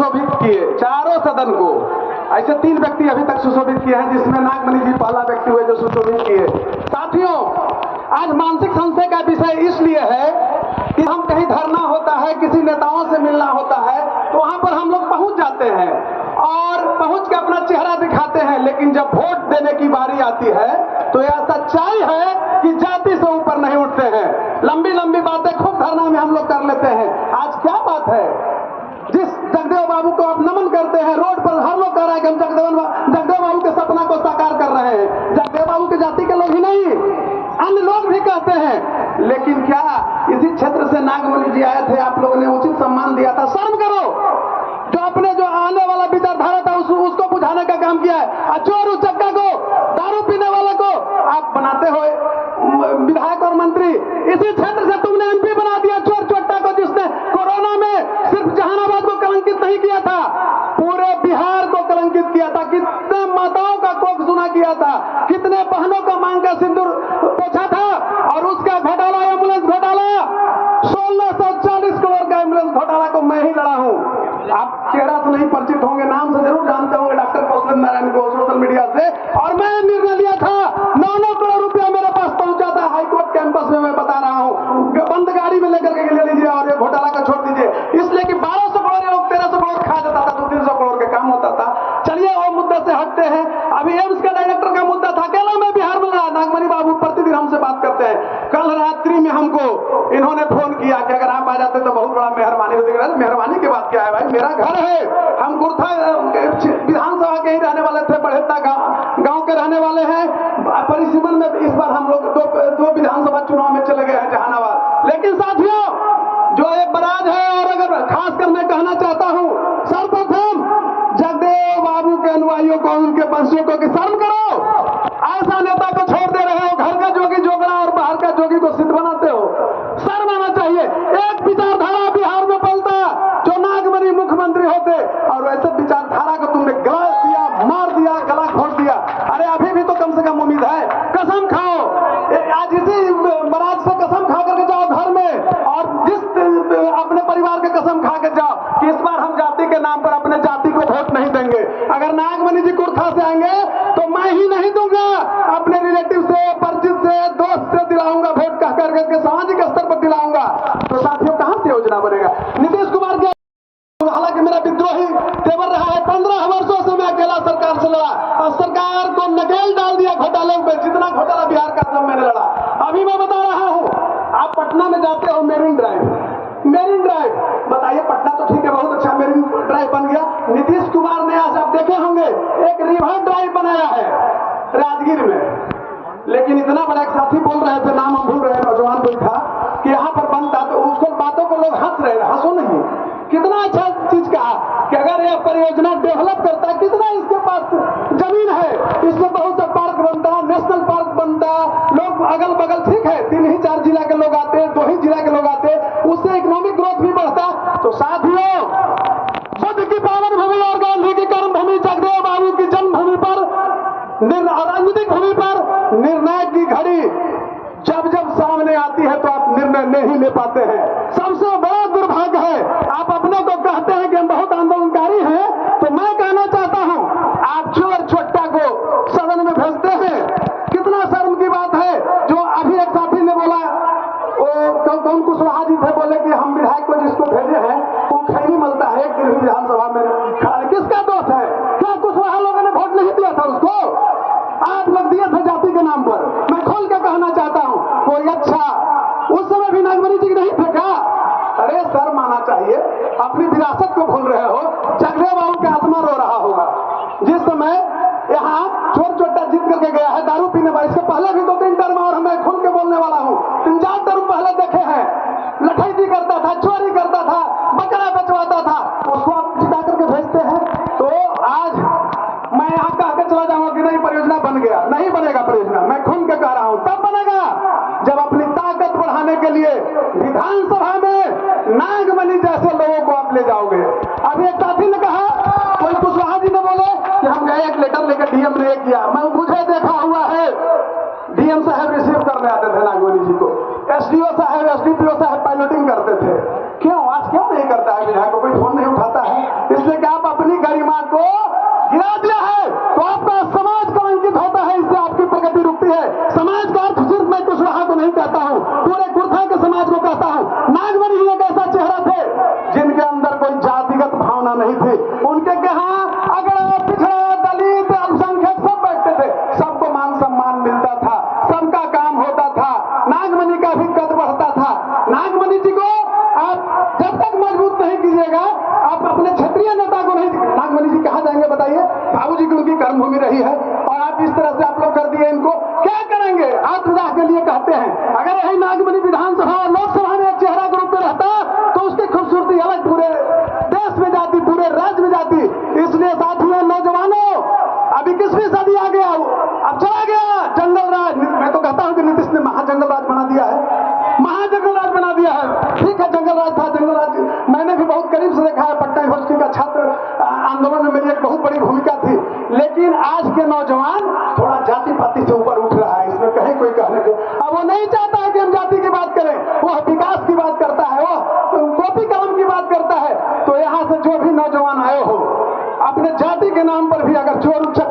सुशोभित किए चारों सदन को। ऐसे 3 व्यक्ति अभी तक सुशोभित किए हैं, जिसमें नागमणि जी पहला व्यक्ति हुए जो सुशोभित किए। साथियों, आज मानसिक संशय का विषय इसलिए है कि हम कहीं धरना होता है, किसी नेताओं से मिलना होता है, तो वहां पर हम लोग पहुंच जाते हैं और पहुंच के अपना चेहरा दिखाते हैं, लेकिन जब वोट देने की बारी आती है तो यह सच्चाई है कि जाति से ऊपर नहीं उठते हैं। लंबी लंबी बातें खूब धरना में हम लोग कर लेते हैं। आज क्या बात है, जिस जगदेव बाबू को आप नमन करते हैं, रोड पर हर लोग कह रहा है कि हम जगदेव बाबू के सपना को साकार कर रहे हैं। जगदेव बाबू के जाति के लोग ही नहीं, अन्य लोग भी कहते हैं। लेकिन क्या इसी क्षेत्र से नागमणि जी आए थे, आप लोगों ने उचित सम्मान दिया था? शर्म करो। जो अपने जो आने वाला विचारधारा था उसको बुझाने का काम किया है। चोर उचक्का को, दारू पीने वाले को आप बनाते हो विधायक और मंत्री। इसी क्षेत्र से तुमने एमपी बना दिया चोर चोट्टा को, जिसने कोरोना में सिर्फ जहानाबाद को कलंकित नहीं किया था, पूरे बिहार को कलंकित किया था। कितने माताओं का कोख सुना किया था, कितने बहनों का मांग का सिंदूर पोछा था। और उसका घोटाला, एम्बुलेंस घोटाला, 1640 करोड़ का एम्बुलेंस घोटाला को मैं ही लड़ा हूं। आप चेहरा से नहीं परिचित होंगे, नाम से जरूर जानते होंगे डॉक्टर कौशल नारायण को सोशल मीडिया से। और मैं निर्णय लिया था, 9 करोड़ रुपया मेरे पास पहुंचा था हाईकोर्ट कैंपस में। मैं बता रहा हूं, बंद गाड़ी में लेकर के ले लीजिए और ये घोटाला का छोड़ दीजिए, इसलिए कि 1200 करोड़ लोग 1300 करोड़ खा जाता था, 200-300 करोड़ का काम होता था। चलिए वो मुद्दे से हटते हैं। अभी एम्स का डायरेक्टर का मुद्दा था, अकेला मैं बिहार में रहा। नागमणि बाबू प्रतिदिन हमसे बात करते हैं। कल रात्रि में हमको इन्होंने फोन किया कि अगर आप आ जाते तो बहुत बड़ा मेहरबानी होती। मेहरबानी की बात क्या है भाई, मेरा घर है, हम गुरथा विधानसभा के ही रहने वाले थे, बढ़ेता गांव के रहने वाले हैं। परिसीमन में इस बार हम लोग दो विधानसभा चुनाव में चले गए हैं जहानाबाद। लेकिन साथियों, जो एक बराज है, और अगर खासकर मैं कहना चाहता हूं सर्वप्रथम जगदेव बाबू के अनुयायियों को, उनके वंशियों को कि शर्म करो। ऐसा नेता को छोड़ दे रहे हो, घर का जोगी जोगड़ा और बाहर का जोगी को सिद्ध बनाते हो। शर्म आना चाहिए। एक विचारधारा बिहार में पलता जो नागमणि मुख्यमंत्री होते, और वैसे विचारधारा को तुमने गला दिया, मार दिया, गला घोट दिया। अरे अभी भी तो कम से कम उम्मीद है, कसम खाओ। आज इसी बराज से कसम खा करके जाओ घर में, और जिस अपने परिवार के कसम खा के जाओ कि इस बार हम जाति के नाम पर अपने जाति को वोट नहीं देंगे। अगर नागमणि जी कुर्था से आएंगे तो मैं ही नहीं दूंगा, अपने रिलेटिव से, परिचित से, दोस्त से दिलाऊंगा वोट, कह करके सामाजिक स्तर पर दिलाऊंगा। तो साथियों, कहां से योजना बनेगा? नीतीश कुमार के हालांकि मेरा विद्रोही तेवर रहा है, 15 वर्षों से मैं अकेला सरकार से लड़ा और सरकार को नकेल डाल दिया घोटाले में। जितना घोटाला बिहार का सब मैंने लड़ा। अभी मैं बता रहा हूं, आप पटना में जाते हो, मेरीन ड्राइव बताइए, पटना तो ठीक है, बहुत अच्छा मेरीन ड्राइव बन गया। नीतीश कुमार ने, आज आप देखे होंगे, एक रिवर ड्राइव बनाया है राजगीर में। लेकिन इतना बड़ा एक साथी बोल रहे थे, नाम हम भूल रहे हैं, नौजवान कोई था, कि यहाँ पर बनता, तो उसको बातों को लोग हंस रहे, हंसो नहीं। कितना अच्छा चीज कहा कि अगर यह परियोजना डेवलप करता, कितना इसके पास जमीन है, इसमें बहुत सा पार्क बनता, नेशनल पार्क बनता, लोग अगल बगल, ठीक है 3-4 जिला के लोग आते, 2 ही जिला के लोग आते, उससे इकोनॉमिक ग्रोथ भी बढ़ता। तो साथियों, बुद्ध की पावन भूमि और गांधी की कर्म भूमि, जगदेव बाबू की जन्मभूमि पर, राजनीतिक भूमि पर निर्णय की घड़ी जब जब सामने आती है तो आप निर्णय नहीं ले पाते हैं। सबसे बड़ा दुर्भाग्य है, आप अपने को कहते हैं कि हम बहुत आंदोलनकारी हैं, तो मैं कहना चाहता हूं, आप चोर छोट्टा को सदन में भेजते हैं। कितना शर्म की बात है। जो अभी एक साथी ने बोला, कौन कुशवाहा जी थे, बोले कि हम विधायक को जिसको भेजे हैं वो खैनी मलता है, एक दिन विधानसभा में। किसका दोष है? क्या कुशवाहा लोगों ने वोट नहीं दिया था उसको? आप लोग दिए थे जाति के नाम पर। मैं खोल के कहना चाहता हूं, कोई अच्छा उस समय भी नागमणि जी नहीं फेंका। अरे शर्म आना चाहिए, अपनी विरासत को भूल रहे हो। जगदेव बाबू की आत्मा रो रहा होगा जिस समय यहाँ चोर चोट्टा जीत करके गया है, दारू पीने वाला। इससे पहले भी 2-3 टर्म, और मैं खुल के बोलने वाला हूँ, 3-4 टर्म पहले देखे हैं, लठैती करता था, चोरी करता था, बकरा बेचवाता था, उसको आप जिता करके भेजते हैं। तो आज मैं यहाँ कह के चला जाऊंगा कि नहीं परियोजना बन गया, नहीं बनेगा परियोजना। मैं खुल के कह रहा हूं, तब बनेगा जब अपनी ताकत बढ़ाने के लिए विधानसभा में नागमणि जैसे लोगों को आप ले जाओगे। अभी एक साथी ने कहा, कोई इसलिए कि आप अपनी गरिमा को गिरा दिया है तो आपका समाज कलंकित होता है, इससे आपकी प्रगति रुकती है। समाज का अर्थ सिर्फ मैं कुशवाहा को नहीं कहता हूं, पूरे गुरखा के समाज को कहता हूं। नागमणि जी एक ऐसा चेहरा थे जिनके अंदर कोई जातिगत भावना नहीं थी। उनके यहाँ अगड़ा पिछड़ा दलित अल्पसंख्यक सब बैठते थे, सबको मान सम्मान मिलता था, सबका काम होता था, नागमणि का भी कद बढ़ता था। नागमणि जी को आप जब तक मजबूत नहीं कीजिएगा, आप अपने क्षेत्रीय नेता को नहीं, नागमणि जी कहां जाएंगे बताइए? बाबूजी की उनकी कर्मभूमि रही है और आप इस तरह से आप लोग कर दिए, इनको क्या करेंगे? आत्मदाह के लिए कहते हैं। अगर यही नागमणि विधानसभा और लोकसभा में एक चेहरा के रूप में रहता तो उसकी खूबसूरती अलग पूरे देश में जाती, पूरे राज्य में जाती। इसलिए साथियों, नौजवानों, अभी 21वीं सदी आ गया, अब चला गया जंगल राज। मैं तो कहता हूं कि नीतीश ने महाजंगल राज बना दिया है, महाजंगल राज बना दिया है। ठीक है, जंगल राज था, जंगल राज मैंने भी बहुत करीब से देखा है। पटना यूनिवर्सिटी का छात्र आंदोलन में मेरी एक बहुत बड़ी भूमिका थी। लेकिन आज के नौजवान थोड़ा जाति पाति से ऊपर उठ रहा है, इसमें कहीं कोई कहने को अब वो नहीं चाहता है कि हम जाति की बात करें, वह विकास की बात करता है, वह कॉपी कलम की बात करता है। तो यहां से जो भी नौजवान आए हो, अपने जाति के नाम पर भी अगर चोर उच्चक